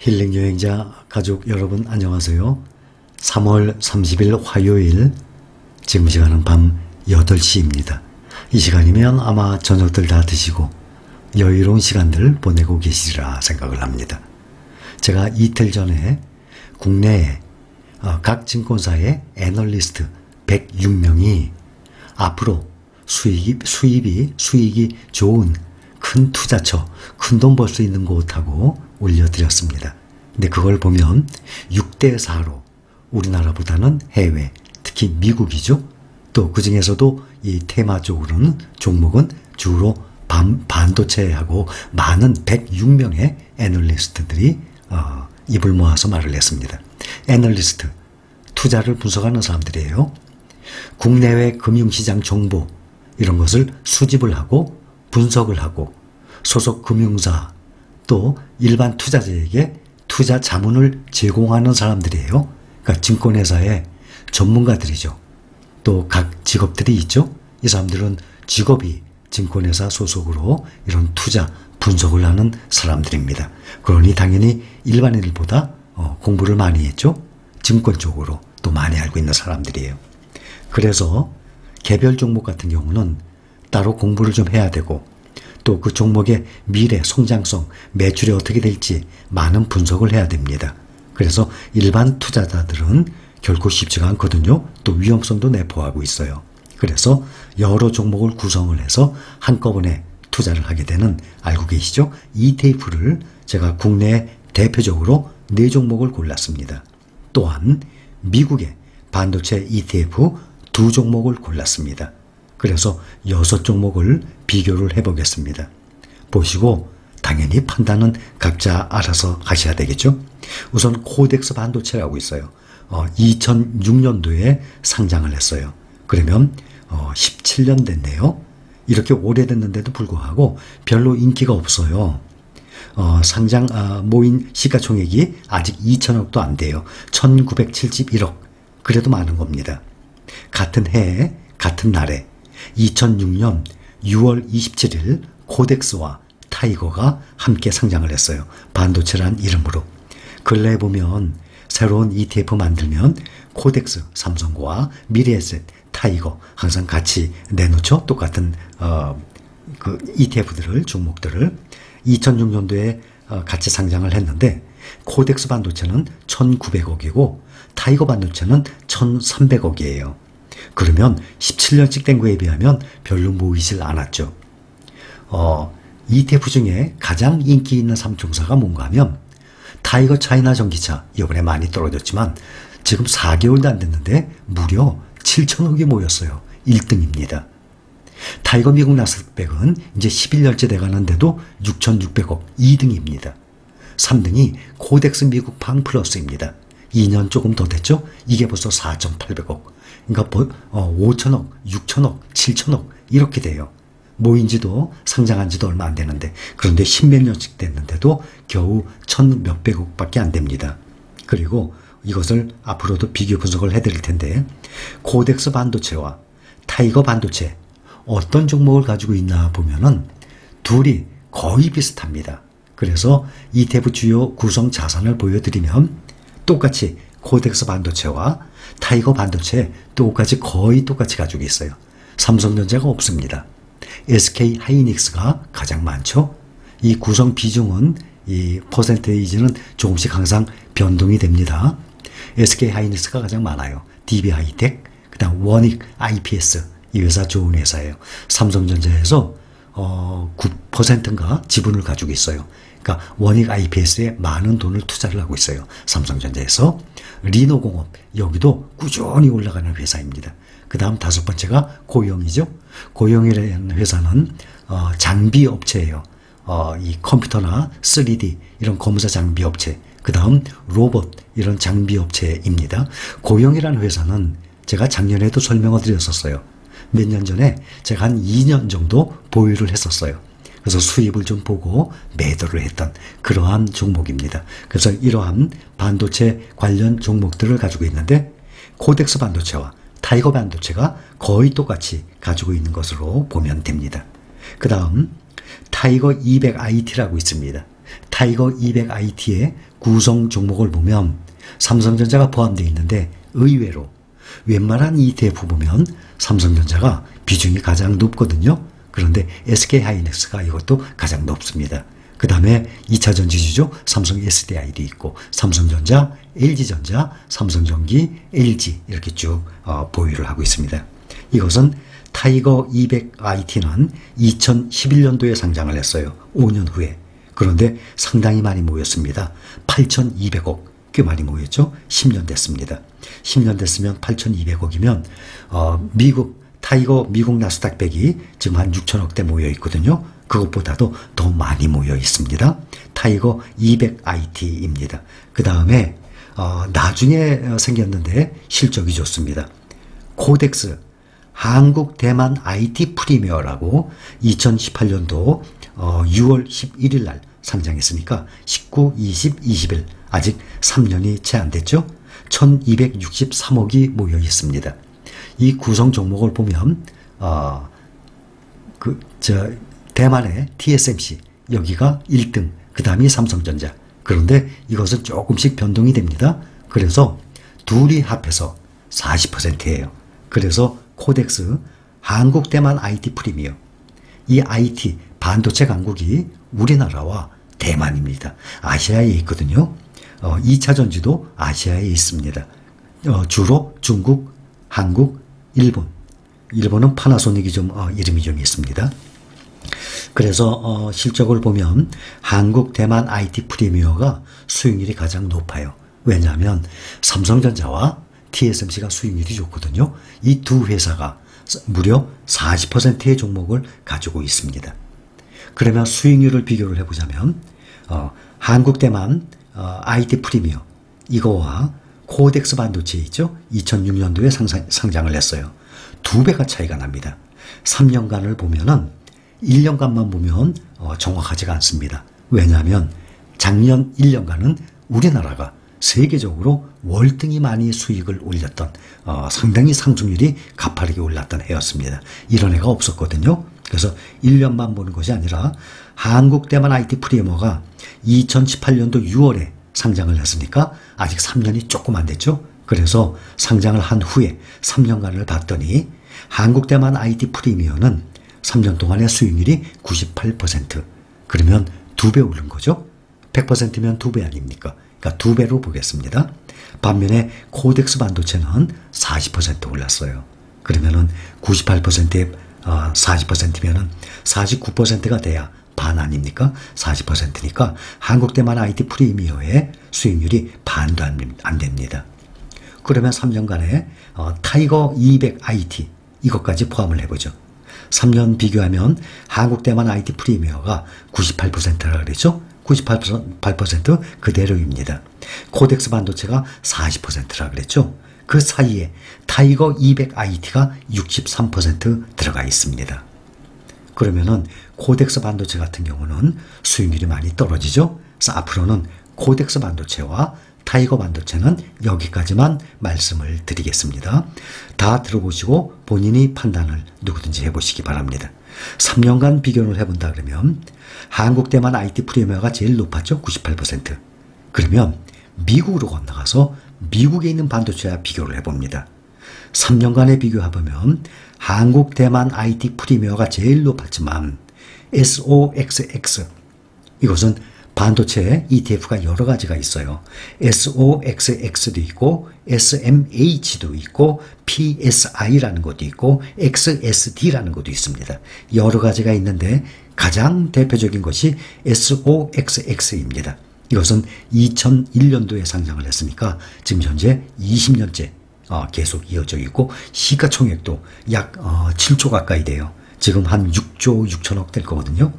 힐링 여행자 가족 여러분 안녕하세요. 3월 30일 화요일 지금 시간은 밤 8시입니다. 이 시간이면 아마 저녁들 다 드시고 여유로운 시간들 보내고 계시리라 생각을 합니다. 제가 이틀 전에 국내에 각 증권사의 애널리스트 106명이 앞으로 수익이 좋은 큰 투자처, 큰 돈 벌 수 있는 곳하고 올려드렸습니다. 근데 그걸 보면 6대4로 우리나라보다는 해외, 특히 미국이죠. 또 그 중에서도 이 테마 쪽으로는 종목은 주로 반도체하고 많은 106명의 애널리스트들이 입을 모아서 말을 했습니다. 애널리스트, 투자를 분석하는 사람들이에요. 국내외 금융시장 정보 이런 것을 수집을 하고 분석을 하고 소속 금융사 또 일반 투자자에게 투자 자문을 제공하는 사람들이에요. 그러니까 증권회사의 전문가들이죠. 또 각 직업들이 있죠. 이 사람들은 직업이 증권회사 소속으로 이런 투자 분석을 하는 사람들입니다. 그러니 당연히 일반인들보다 공부를 많이 했죠. 증권 쪽으로 또 많이 알고 있는 사람들이에요. 그래서 개별 종목 같은 경우는 따로 공부를 좀 해야 되고 또 그 종목의 미래 성장성, 매출이 어떻게 될지 많은 분석을 해야 됩니다. 그래서 일반 투자자들은 결코 쉽지가 않거든요. 또 위험성도 내포하고 있어요. 그래서 여러 종목을 구성을 해서 한꺼번에 투자를 하게 되는, 알고 계시죠? ETF를 제가 국내에 대표적으로 4종목을 골랐습니다. 또한 미국의 반도체 ETF 2종목을 골랐습니다. 그래서 6종목을 비교를 해보겠습니다. 보시고 당연히 판단은 각자 알아서 하셔야 되겠죠. 우선 코덱스 반도체라고 있어요. 2006년도에 상장을 했어요. 그러면 17년 됐네요. 이렇게 오래됐는데도 불구하고 별로 인기가 없어요. 상장 모인 시가총액이 아직 2천억도 안 돼요. 1971억. 그래도 많은 겁니다. 같은 해에 같은 날에 2006년 6월 27일 코덱스와 타이거가 함께 상장을 했어요. 반도체란 이름으로. 근래에 보면 새로운 ETF 만들면 코덱스, 삼성과 미래에셋, 타이거 항상 같이 내놓죠. 똑같은 그 ETF들을, 종목들을. 2006년도에 같이 상장을 했는데 코덱스 반도체는 1900억이고 타이거 반도체는 1300억이에요. 그러면 17년씩 된 거에 비하면 별로 모이질 않았죠. ETF 중에 가장 인기 있는 3총사가 뭔가 하면 타이거 차이나 전기차, 이번에 많이 떨어졌지만 지금 4개월도 안 됐는데 무려 7천억이 모였어요. 1등입니다. 타이거 미국 나스닥은 이제 11년째 돼가는데도 6,600억, 2등입니다. 3등이 코덱스 미국 팡 플러스입니다. 2년 조금 더 됐죠? 이게 벌써 4,800억. 그러니까 5천억, 6천억, 7천억 이렇게 돼요. 모인 지도 상장한 지도 얼마 안 되는데, 그런데 10몇 년씩 됐는데도 겨우 1,몇백억 밖에 안 됩니다. 그리고 이것을 앞으로도 비교 분석을 해드릴 텐데, 코덱스 반도체와 타이거 반도체 어떤 종목을 가지고 있나 보면은 둘이 거의 비슷합니다. 그래서 ETF 주요 구성 자산을 보여드리면 똑같이 코덱스 반도체와 타이거 반도체 거의 똑같이 가지고 있어요. 삼성전자가 없습니다. SK 하이닉스가 가장 많죠. 이 구성 비중은, 이 퍼센테이지는 조금씩 항상 변동이 됩니다. SK 하이닉스가 가장 많아요. DB 하이텍, 그 다음 원익 IPS, 이 회사 좋은 회사예요. 삼성전자에서 9%인가 지분을 가지고 있어요. 그러니까 원익 IPS에 많은 돈을 투자를 하고 있어요. 삼성전자에서. 리노공업, 여기도 꾸준히 올라가는 회사입니다. 그 다음 5번째가 고영이죠. 고영이라는 회사는 장비 업체예요. 이 컴퓨터나 3D 이런 검사 장비 업체, 그 다음 로봇 이런 장비 업체입니다. 고영이라는 회사는 제가 작년에도 설명을 드렸었어요. 몇 년 전에 제가 한 2년 정도 보유를 했었어요. 그래서 수입을 좀 보고 매도를 했던 그러한 종목입니다. 그래서 이러한 반도체 관련 종목들을 가지고 있는데 코덱스 반도체와 타이거 반도체가 거의 똑같이 가지고 있는 것으로 보면 됩니다. 그 다음 타이거 200IT라고 있습니다. 타이거 200IT의 구성 종목을 보면 삼성전자가 포함되어 있는데 의외로 웬만한 ETF 보면 삼성전자가 비중이 가장 높거든요. 그런데 SK하이닉스가 이것도 가장 높습니다. 그 다음에 2차전 지주죠. 삼성 SDI도 있고 삼성전자, LG전자, 삼성전기, LG 이렇게 쭉 보유를 하고 있습니다. 이것은 타이거 200IT는 2011년도에 상장을 했어요. 5년 후에. 그런데 상당히 많이 모였습니다. 8,200억. 꽤 많이 모였죠. 10년 됐습니다. 10년 됐으면 8,200억이면 미국 나스닥 100이 지금 한 6천억대 모여 있거든요. 그것보다도 더 많이 모여 있습니다. 타이거 200IT입니다. 그 다음에 나중에 생겼는데 실적이 좋습니다. 코덱스 한국 대만 IT 프리미어라고 2018년도 6월 11일 날 상장했으니까 19, 20, 20일 아직 3년이 채 안 됐죠. 1263억이 모여 있습니다. 이 구성 종목을 보면 대만의 TSMC 여기가 1등, 그 다음이 삼성전자. 그런데 이것은 조금씩 변동이 됩니다. 그래서 둘이 합해서 40%예요. 그래서 코덱스 한국 대만 IT 프리미어, 이 IT 반도체 강국이 우리나라와 대만입니다. 아시아에 있거든요. 2차 전지도 아시아에 있습니다. 주로 중국, 한국, 일본. 일본은 파나소닉이 이름이 좀 있습니다. 그래서 실적을 보면 한국 대만 IT 프리미어가 수익률이 가장 높아요. 왜냐하면 삼성전자와 TSMC가 수익률이 좋거든요. 이 두 회사가 무려 40%의 종목을 가지고 있습니다. 그러면 수익률을 비교를 해보자면 한국 대만 IT 프리미어 이거와 코덱스 반도체 있죠. 2006년도에 상장을 했어요. 2배가 차이가 납니다. 3년간을 보면은 1년간만 보면 정확하지가 않습니다. 왜냐하면 작년 1년간은 우리나라가 세계적으로 월등히 많이 수익을 올렸던 상당히 상승률이 가파르게 올랐던 해였습니다. 이런 해가 없었거든요. 그래서 1년만 보는 것이 아니라 한국 대만 IT 프리미어가 2018년도 6월에 상장을 했으니까 아직 3년이 조금 안 됐죠. 그래서 상장을 한 후에 3년간을 봤더니 한국 대만 IT 프리미어는 3년 동안의 수익률이 98%. 그러면 2배 오른 거죠. 100%면 2배 아닙니까? 그러니까 2배로 보겠습니다. 반면에 코덱스 반도체는 40% 올랐어요. 그러면은 98%에 40%면은 49%가 돼야 반 아닙니까? 40%니까 한국 대만 IT 프리미어의 수익률이 반도 안 됩니다. 그러면 3년간에 타이거 200IT 이것까지 포함을 해보죠. 3년 비교하면 한국 대만 IT 프리미어가 98%라 그랬죠? 98% 그대로입니다. 코덱스 반도체가 40%라 그랬죠? 그 사이에 타이거 200IT가 63% 들어가 있습니다. 그러면은 코덱스 반도체 같은 경우는 수익률이 많이 떨어지죠? 그래서 앞으로는 코덱스 반도체와 타이거 반도체는 여기까지만 말씀을 드리겠습니다. 다 들어보시고 본인이 판단을 누구든지 해보시기 바랍니다. 3년간 비교를 해본다 그러면 한국 대만 IT 프리미어가 제일 높았죠. 98%. 그러면 미국으로 건너가서 미국에 있는 반도체와 비교를 해봅니다. 3년간의 비교해보면 한국 대만 IT 프리미어가 제일 높았지만 SOXX 이것은 반도체 ETF가 여러 가지가 있어요. SOXX도 있고 SMH도 있고 PSI라는 것도 있고 XSD라는 것도 있습니다. 여러 가지가 있는데 가장 대표적인 것이 SOXX입니다. 이것은 2001년도에 상장을 했으니까 지금 현재 20년째 계속 이어져 있고 시가총액도 약 7조 가까이 돼요. 지금 한 6조 6천억 될 거거든요.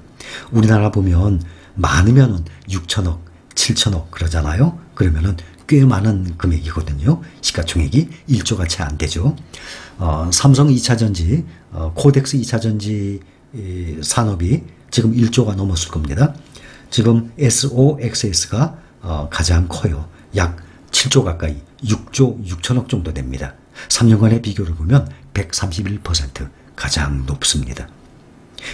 우리나라 보면 많으면 6천억, 7천억 그러잖아요. 그러면은 꽤 많은 금액이거든요. 시가총액이 1조가 채 안 되죠. 삼성 2차전지, 코덱스 2차전지 산업이 지금 1조가 넘었을 겁니다. 지금 SOXS가 가장 커요. 약 7조 가까이 6조 6천억 정도 됩니다. 3년간의 비교를 보면 131% 가장 높습니다.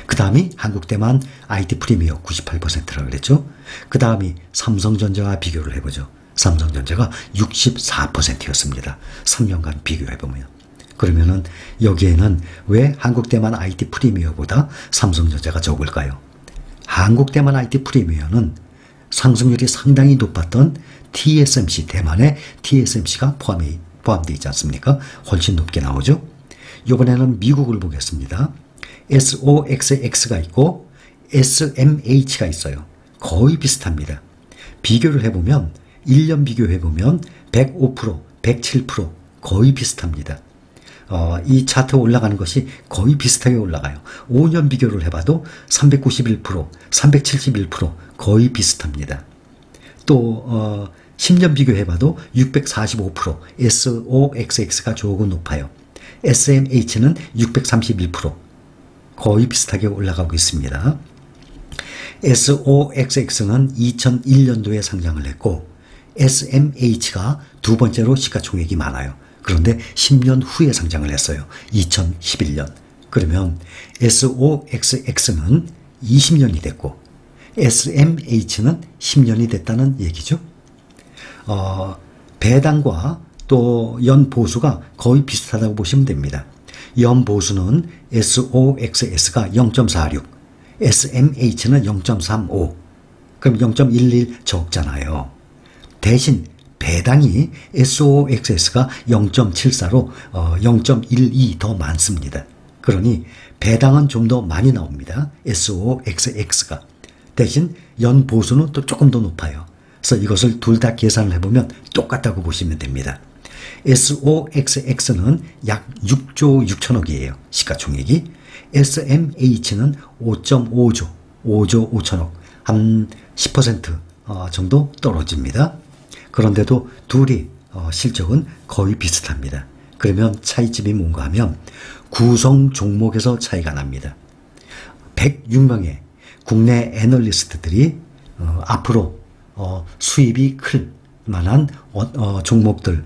그 다음이 한국대만 IT 프리미어 98%라고 그랬죠. 그 다음이 삼성전자와 비교를 해보죠. 삼성전자가 64%였습니다. 3년간 비교해보면. 그러면은 여기에는 왜 한국대만 IT 프리미어보다 삼성전자가 적을까요? 한국대만 IT 프리미어는 상승률이 상당히 높았던 TSMC, 대만의 TSMC가 포함되어 있지 않습니까? 훨씬 높게 나오죠. 이번에는 미국을 보겠습니다. SOXX가 있고 SMH가 있어요. 거의 비슷합니다. 비교를 해보면 1년 비교해보면 105%, 107% 거의 비슷합니다. 이 차트 올라가는 것이 거의 비슷하게 올라가요. 5년 비교를 해봐도 391%, 371% 거의 비슷합니다. 또 10년 비교해봐도 645% SOXX가 조금 높아요. SMH는 631% 거의 비슷하게 올라가고 있습니다. SOXX는 2001년도에 상장을 했고 SMH가 두 번째로 시가총액이 많아요. 그런데 10년 후에 상장을 했어요. 2011년. 그러면 SOXX는 20년이 됐고 SMH는 10년이 됐다는 얘기죠. 배당과 또 연보수가 거의 비슷하다고 보시면 됩니다. 연보수는 SOXS가 0.46, SMH는 0.35, 그럼 0.11 적잖아요. 대신 배당이 SOXS가 0.74로 0.12 더 많습니다. 그러니 배당은 좀 더 많이 나옵니다. SOXX가. 대신 연보수는 또 조금 더 높아요. 그래서 이것을 둘 다 계산을 해보면 똑같다고 보시면 됩니다. SOXX는 약 6조 6천억이에요. 시가총액이. SMH는 5.5조, 5조 5천억, 한 10% 정도 떨어집니다. 그런데도 둘이 실적은 거의 비슷합니다. 그러면 차이점이 뭔가 하면 구성 종목에서 차이가 납니다. 106명의 국내 애널리스트들이 앞으로 수입이 클 만한 종목들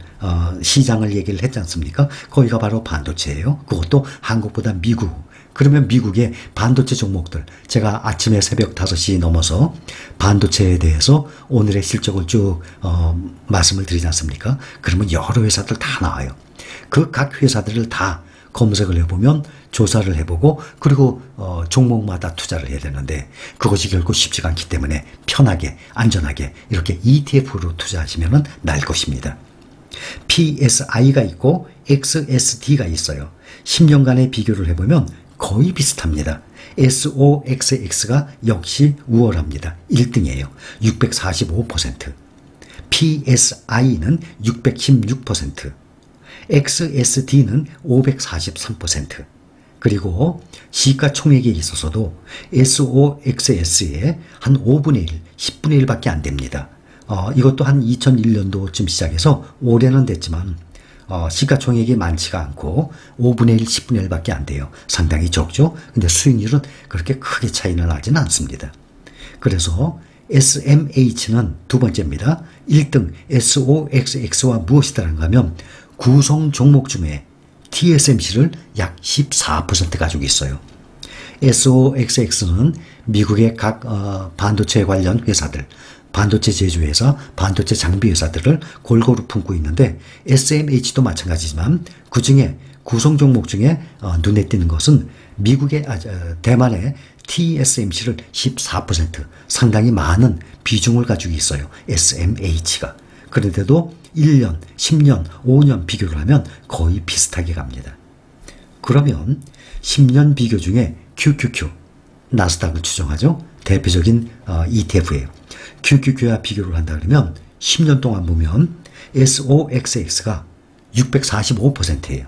시장을 얘기를 했지 않습니까? 거기가 바로 반도체예요. 그것도 한국보다 미국. 그러면 미국의 반도체 종목들, 제가 아침에 새벽 5시 넘어서 반도체에 대해서 오늘의 실적을 쭉 말씀을 드리지 않습니까? 그러면 여러 회사들 다 나와요. 그 각 회사들을 다 검색을 해보면 조사를 해보고 그리고 종목마다 투자를 해야 되는데 그것이 결국 쉽지가 않기 때문에 편하게 안전하게 이렇게 ETF로 투자하시면 날 것입니다. PSI가 있고 XSD가 있어요. 10년간의 비교를 해보면 거의 비슷합니다. SOXX가 역시 우월합니다. 1등이에요. 645%. PSI는 616%. XSD는 543%. 그리고 시가총액에 있어서도 SOXS의 한 5분의 1, 10분의 1밖에 안 됩니다. 이것도 한 2001년도쯤 시작해서 올해는 됐지만 시가총액이 많지가 않고 5분의 1, 10분의 1밖에 안 돼요. 상당히 적죠. 근데 수익률은 그렇게 크게 차이는 나지는 않습니다. 그래서 SMH는 두 번째입니다. 1등 SOXX와 무엇이 다른가 하면 구성 종목 중에 TSMC를 약 14% 가지고 있어요. SOXX는 미국의 각 반도체 관련 회사들, 반도체 제조회사, 반도체 장비 회사들을 골고루 품고 있는데 SMH도 마찬가지지만 그중에 구성 종목 중에 눈에 띄는 것은 미국의 대만의 TSMC를 14% 상당히 많은 비중을 가지고 있어요. SMH가. 그런데도 1년, 10년, 5년 비교를 하면 거의 비슷하게 갑니다. 그러면 10년 비교 중에 QQQ, 나스닥을 추정하죠. 대표적인 ETF예요. QQQ와 비교를 한다 그러면 10년 동안 보면 SOXX가 645%예요.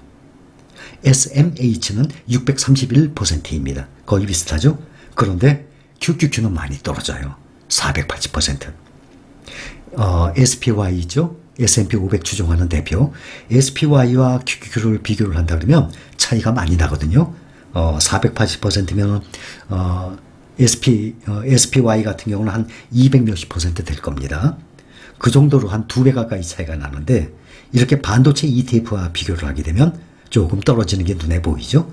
SMH는 631%입니다. 거의 비슷하죠? 그런데 QQQ는 많이 떨어져요. 480%. SPY 있죠? S&P 500 추종하는 대표. SPY와 QQQ를 비교를 한다 그러면 차이가 많이 나거든요. 480%면 SPY 같은 경우는 한 200 몇십 % 될 겁니다. 그 정도로 한 2배 가까이 차이가 나는데 이렇게 반도체 ETF와 비교를 하게 되면 조금 떨어지는 게 눈에 보이죠.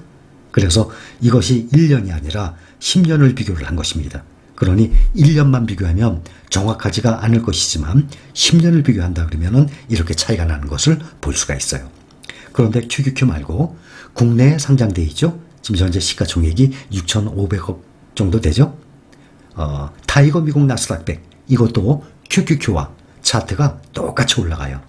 그래서 이것이 1년이 아니라 10년을 비교를 한 것입니다. 그러니 1년만 비교하면 정확하지가 않을 것이지만 10년을 비교한다 그러면은 이렇게 차이가 나는 것을 볼 수가 있어요. 그런데 QQQ 말고 국내에 상장되어 있죠. 지금 현재 시가총액이 6,500억 정도 되죠. 타이거 미국 나스닥 100 이것도 QQQ와 차트가 똑같이 올라가요.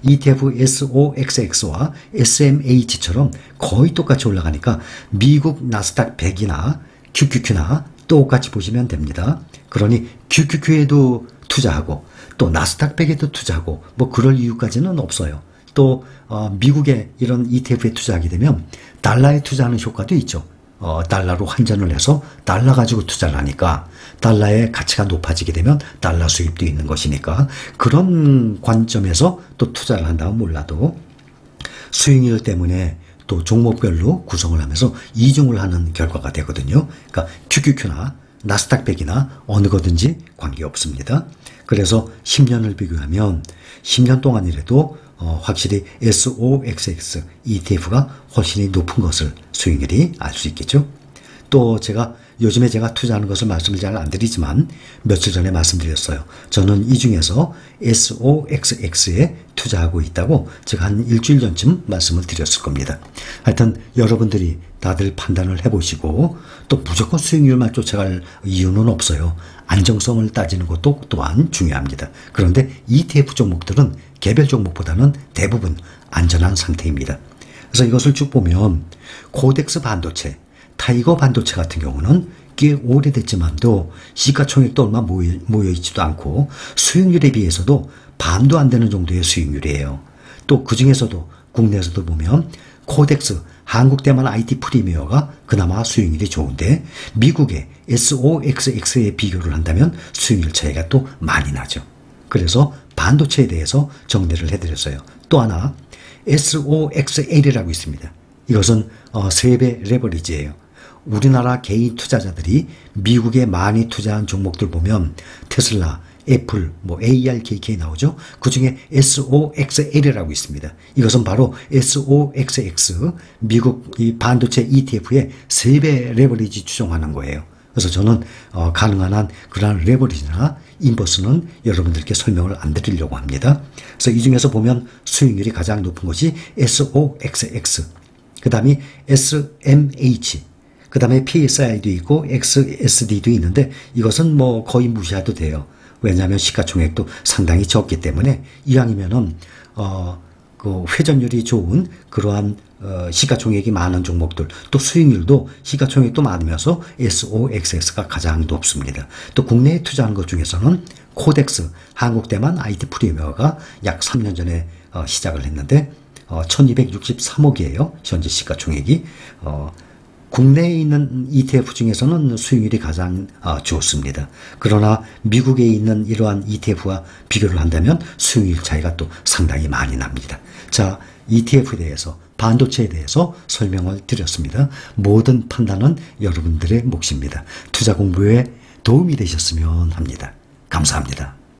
ETF SOXX와 SMH처럼 거의 똑같이 올라가니까 미국 나스닥 100이나 QQQ나 똑같이 보시면 됩니다. 그러니 QQQ에도 투자하고 또 나스닥 100에도 투자하고 뭐 그럴 이유까지는 없어요. 또 미국의 이런 ETF에 투자하게 되면 달러에 투자하는 효과도 있죠. 달러로 환전을 해서 달러 가지고 투자를 하니까 달러의 가치가 높아지게 되면 달러 수입도 있는 것이니까 그런 관점에서 또 투자를 한다면 몰라도 수익률 때문에 또 종목별로 구성을 하면서 이중을 하는 결과가 되거든요. 그러니까 QQQ나 나스닥 100이나 어느 거든지 관계없습니다. 그래서 10년을 비교하면 10년 동안이라도 확실히 SOXX ETF가 훨씬 높은 것을 수익률이 알 수 있겠죠. 또 요즘에 제가 투자하는 것을 말씀을 잘 안 드리지만 며칠 전에 말씀드렸어요. 저는 이 중에서 SOXX에 투자하고 있다고 제가 한 일주일 전쯤 말씀을 드렸을 겁니다. 하여튼 여러분들이 다들 판단을 해보시고 또 무조건 수익률만 쫓아갈 이유는 없어요. 안정성을 따지는 것도 또한 중요합니다. 그런데 ETF 종목들은 개별 종목보다는 대부분 안전한 상태입니다. 그래서 이것을 쭉 보면 코덱스 반도체, 타이거 반도체 같은 경우는 꽤 오래됐지만도 시가총액도 얼마 모여있지도 않고 수익률에 비해서도 반도 안 되는 정도의 수익률이에요. 또 그 중에서도 국내에서도 보면 코덱스 한국대만 IT 프리미어가 그나마 수익률이 좋은데 미국의 SOXX에 비교를 한다면 수익률 차이가 또 많이 나죠. 그래서 반도체에 대해서 정리를 해드렸어요. 또 하나 SOXL이라고 있습니다. 이것은 3배 레버리지예요. 우리나라 개인 투자자들이 미국에 많이 투자한 종목들 보면 테슬라, 애플, ARKK 나오죠. 그 중에 SOXL이라고 있습니다. 이것은 바로 SOXX 미국 이 반도체 ETF의 3배 레버리지 추정하는 거예요. 그래서 저는 가능한 한 그러한 레버리지나 인버스는 여러분들께 설명을 안 드리려고 합니다. 그래서 이 중에서 보면 수익률이 가장 높은 것이 SOXX, 그 다음에 SMH, 그 다음에 PSI도 있고 XSD도 있는데 이것은 거의 무시해도 돼요. 왜냐하면 시가총액도 상당히 적기 때문에 이왕이면은 그 회전율이 좋은 그러한 시가총액이 많은 종목들, 또 수익률도 시가총액도 많으면서 SOXX가 가장 높습니다. 또 국내에 투자한 것 중에서는 코덱스 한국대만 IT 프리미어가 약 3년 전에 시작을 했는데 1263억이에요. 현재 시가총액이. 국내에 있는 ETF 중에서는 수익률이 가장 좋습니다. 그러나 미국에 있는 이러한 ETF와 비교를 한다면 수익률 차이가 또 상당히 많이 납니다. 자, ETF에 대해서, 반도체에 대해서 설명을 드렸습니다. 모든 판단은 여러분들의 몫입니다. 투자 공부에 도움이 되셨으면 합니다. 감사합니다.